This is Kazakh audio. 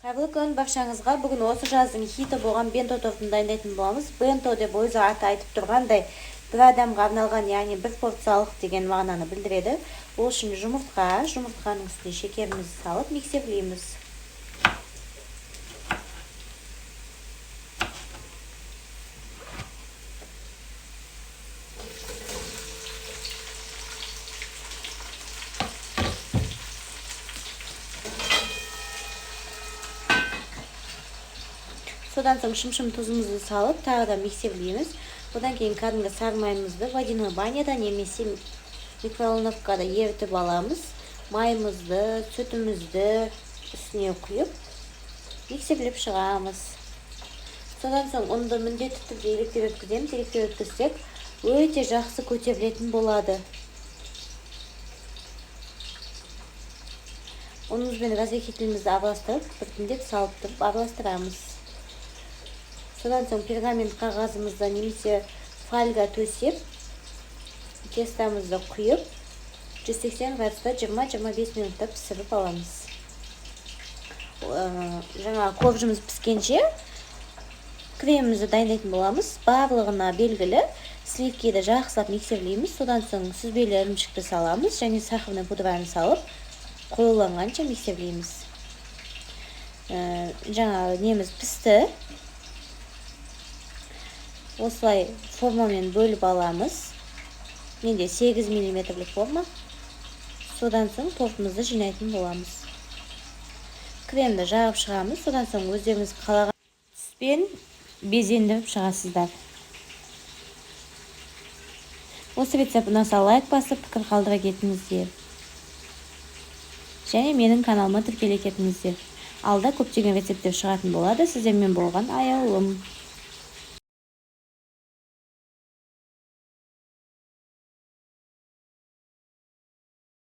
Қайырлы күн баршаңызға. Бүгін осы жаздың хиті болған бенто тортын дайындайтын боламыз. Бенто деп өзі аты айтып тұрғандай бір адамға арналған, яғни бір порциялық деген мағынаны білдіреді. Ол үшін жұмыртқаның үстіне шекерімізді салып миксерлейміз. Содан соң шым-шым тұзымызды салып, тағы да миксерлейміз. Одан кейін кәдімгі сары майымызды водяной баняда немесе микроволновкада ерітіп аламыз. Майымызды, сүтімізді үстіне құйып, миксерлеп шығамыз. Содан соң ұнды міндетті түрде електер өткіземіз. Електер өткізсек, өте жақсы көтерілетін болады. Ұнымызбен разрыхлителімізді араластырып, біртіндеп салып тұрып араластырамыз. Содан соң пергамент қағазымызда немесе фольга төсеп, тестамызды құйып, 180 градуста 20-25 минутта пісіріп аламыз. Жаңа коржымыз піскенше кремімізді дайындайтын боламыз. Барлығына белгілі сливкиді жақсылап миксерлейміз. Содан соң сүзбелі ірімшікті саламыз және сахарный пудраны салып, қоюланғанша миксерлейміз. Жаңа неміз пісті. Осылай формамен бөліп аламыз. Менде 8 мм форма. Содан соң тортымызды жинайтын боламыз. Кремді жағып шығамыз. Содан соң өздеріңіз қалаған түспен безендіріп шығасыздар. Осы рецепт ұнаса лайк басып, пікір қалдыра кетіңіздер. Және менің каналыма тіркеле кетіңіздер. Алда көптеген рецепттер шығатын болады. Сіздермен болған аяулым.